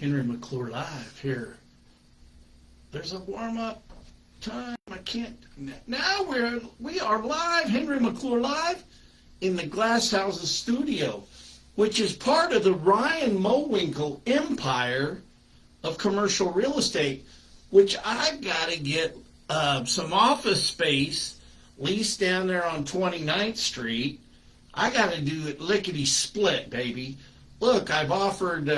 Henry McClure live here. There's a warm-up time. I can't. Now we are live. Henry McClure live in the Glass Houses studio, which is part of the Ryan Mowinkle empire of commercial real estate, which I've got to get some office space leased down there on 29th Street. I got to do it lickety split, baby. Look, I've offered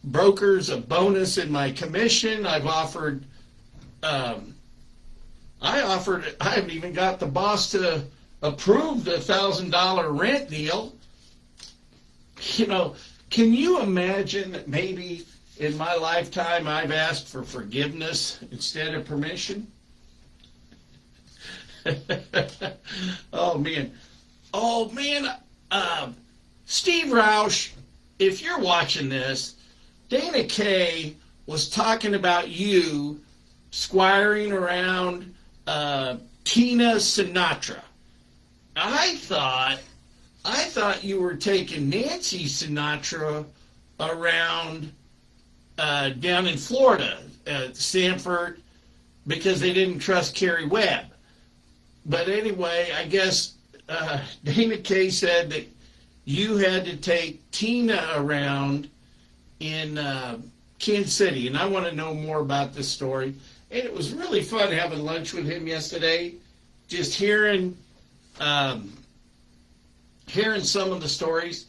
brokers a bonus in my commission. I haven't even got the boss to approve the $1,000 rent deal. You know, can you imagine that maybe in my lifetime I've asked for forgiveness instead of permission? Oh man. Steve Roush, if you're watching this, Dana Kay was talking about you squiring around Tina Sinatra. I thought you were taking Nancy Sinatra around down in Florida, Sanford, because they didn't trust Carrie Webb. But anyway, I guess Dana Kay said that you had to take Tina around in Kansas City, and I want to know more about this story. And it was really fun having lunch with him yesterday, just hearing some of the stories.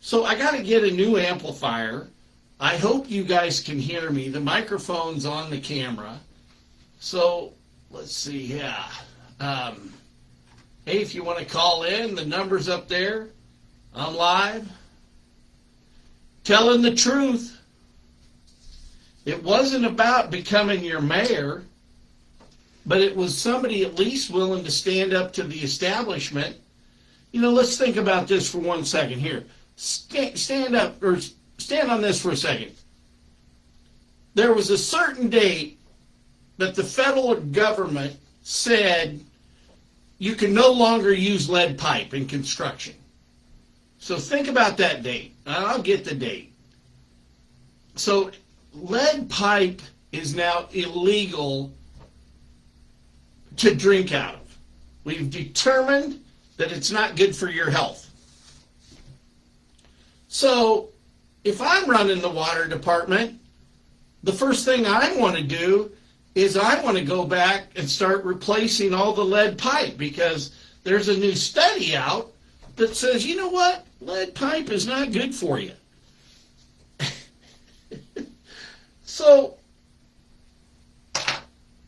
So I got to get a new amplifier. I hope you guys can hear me. The microphone's on the camera. So let's see, yeah. Hey, if you want to call in, the number's up there. I'm live. Telling the truth. It wasn't about becoming your mayor, but it was somebody at least willing to stand up to the establishment. You know, let's think about this for 1 second here. Stand up, or stand on this for a second. There was a certain date that the federal government said you can no longer use lead pipe in construction. So think about that date. I'll get the date. So lead pipe is now illegal to drink out of. We've determined that it's not good for your health. So if I'm running the water department, the first thing I want to do is I want to go back and start replacing all the lead pipe, because there's a new study out that says, you know what, lead pipe is not good for you. So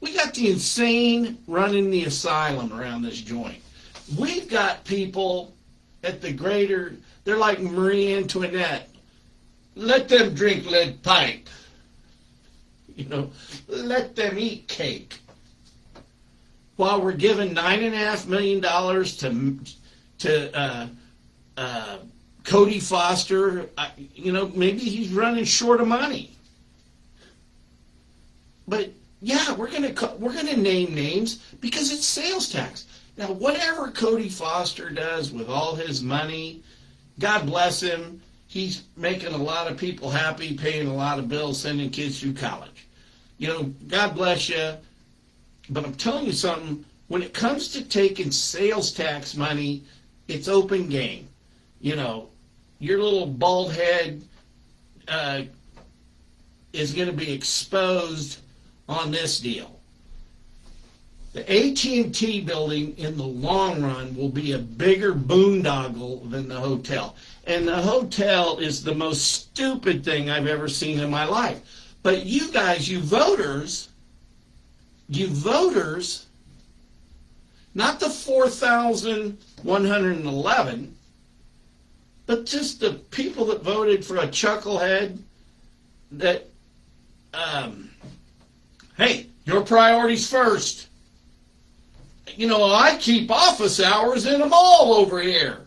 we got the insane running the asylum around this joint. We've got people at the greater, they're like Marie Antoinette. Let them drink lead pipe. You know, let them eat cake. While we're giving $9.5 million to Cody Foster, maybe he's running short of money. But yeah, we're gonna name names because it's sales tax. Now, whatever Cody Foster does with all his money, God bless him. He's making a lot of people happy, paying a lot of bills, sending kids through college. You know, God bless you. But I'm telling you something, when it comes to taking sales tax money, it's open game. You know, your little bald head is going to be exposed on this deal. The AT&T building in the long run will be a bigger boondoggle than the hotel. And the hotel is the most stupid thing I've ever seen in my life. But you guys, you voters, not the 4,111, but just the people that voted for a chucklehead that, hey, your priorities first. You know, I keep office hours in a mall over here.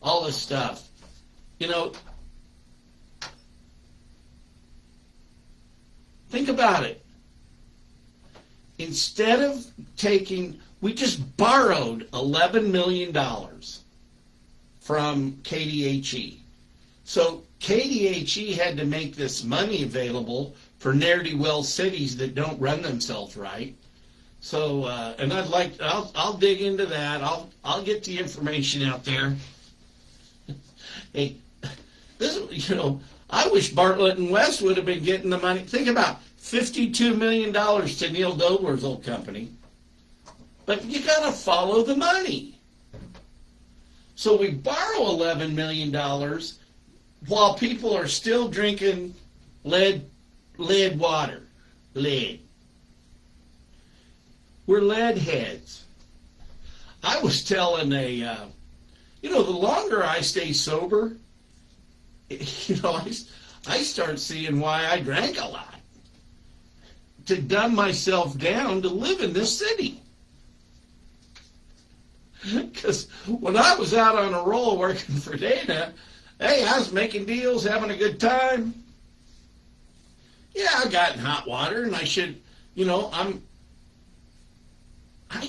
All this stuff. You know, think about it. Instead of we just borrowed $11 million from KDHE. So KDHE had to make this money available for ne'er-do-well cities that don't run themselves right. So, and I'll dig into that. I'll get the information out there. Hey, I wish Bartlett and West would have been getting the money. Think about $52 million to Neil Dobler's old company. But you got to follow the money. So we borrow $11 million while people are still drinking lead water. Lead. We're lead heads. I was telling the longer I stay sober, I start seeing why I drank a lot. To dumb myself down to live in this city. Because when I was out on a roll working for Dana, hey, I was making deals, having a good time. Yeah, I got in hot water, and I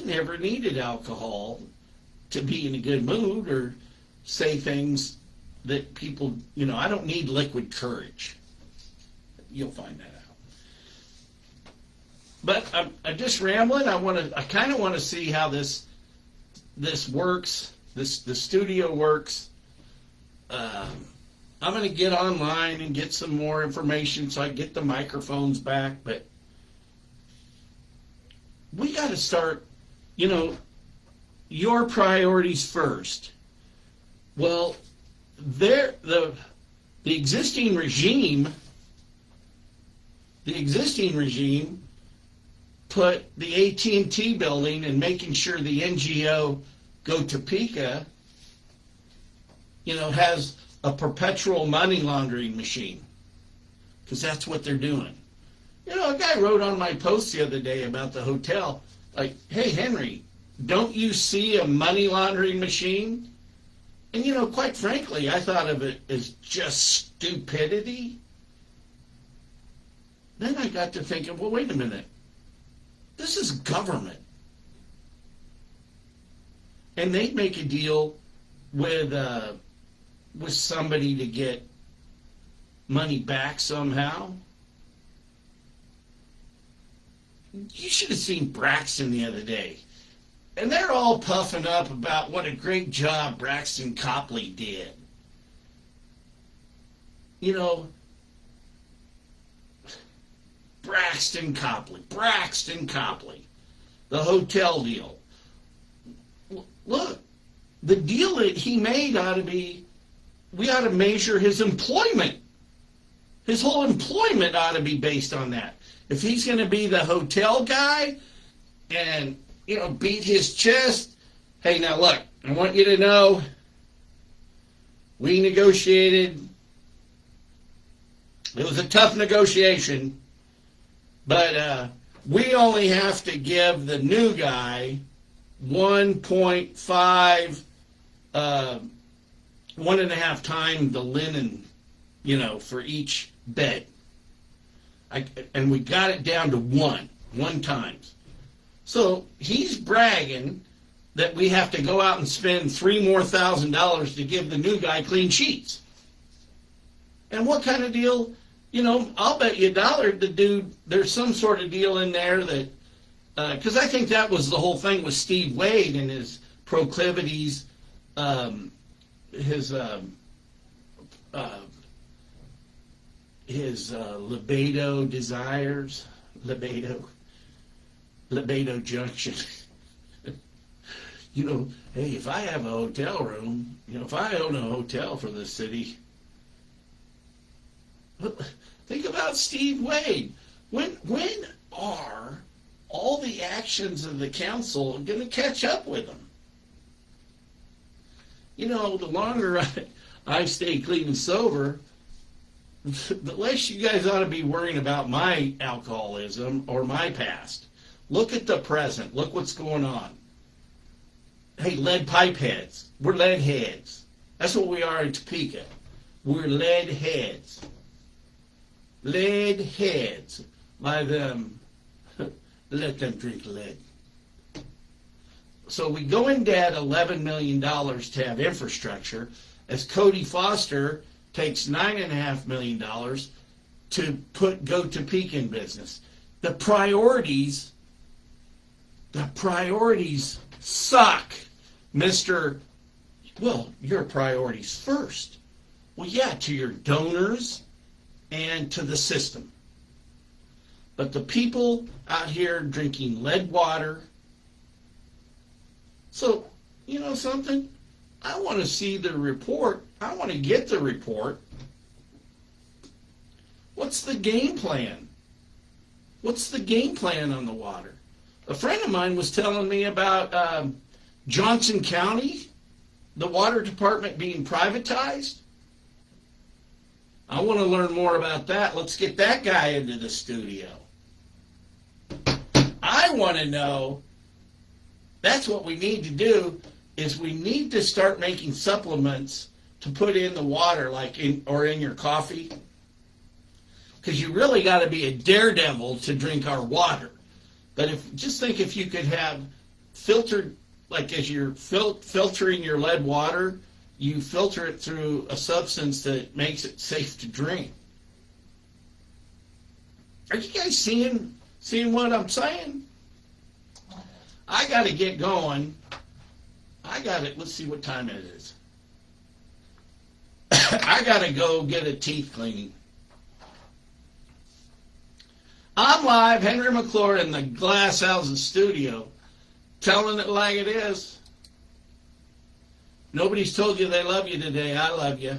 never needed alcohol to be in a good mood or say things that people, I don't need liquid courage. You'll find that out. But I'm just rambling. I kind of want to see how this works. The studio works. I'm going to get online and get some more information so I can get the microphones back. But we got to start, your priorities first. Well, the existing regime put the AT&T building and making sure the NGO Go Topeka, has a perpetual money laundering machine, because that's what they're doing. A guy wrote on my post the other day about the hotel, like, hey, Henry, don't you see a money laundering machine? And, quite frankly, I thought of it as just stupidity. Then I got to thinking, well, wait a minute. This is government. And they'd make a deal with somebody to get money back somehow. You should have seen Braxton the other day. And they're all puffing up about what a great job Braxton Copley did. Braxton Copley. The hotel deal. Look, the deal that he made we ought to measure his employment. His whole employment ought to be based on that. If he's going to be the hotel guy and, beat his chest, hey, now look, I want you to know we negotiated. It was a tough negotiation, but we only have to give the new guy 1.5, 1.5 times the linen, for each bed. And we got it down to one times. So he's bragging that we have to go out and spend $3,000 more to give the new guy clean sheets. And what kind of deal? I'll bet you $1 the dude, there's some sort of deal in there that, because I think that was the whole thing with Steve Wade and his proclivities, his libido desires, libido junction. Hey, if I have a hotel room, if I own a hotel for the city, think about Steve Wade. When are all the actions of the council going to catch up with him? The longer I stay clean and sober, the less you guys ought to be worrying about my alcoholism or my past. Look at the present. Look what's going on. Hey, lead pipe heads. We're lead heads. That's what we are in Topeka. We're lead heads. Lead heads. Let them drink lead. So we go in debt $11 million to have infrastructure. As Cody Foster takes $9.5 million to go to peak in business. The priorities suck, Mr. Well, your priorities first. Well, yeah, to your donors and to the system. But the people out here drinking lead water. So, you know something? I want to see the report. I want to get the report. What's the game plan? What's the game plan on the water? A friend of mine was telling me about Johnson County, the water department being privatized. I want to learn more about that. Let's get that guy into the studio. I want to know, that's what we need to do, is we need to start making supplements to put in the water, like in your coffee. Because you really got to be a daredevil to drink our water. But just think if you could have filtered, like as you're filtering your lead water, you filter it through a substance that makes it safe to drink. Are you guys seeing what I'm saying? I got to get going. Let's see what time it is. I got to go get a teeth cleaning. I'm live, Henry McClure in the Glass Houses studio, telling it like it is. Nobody's told you they love you today. I love you.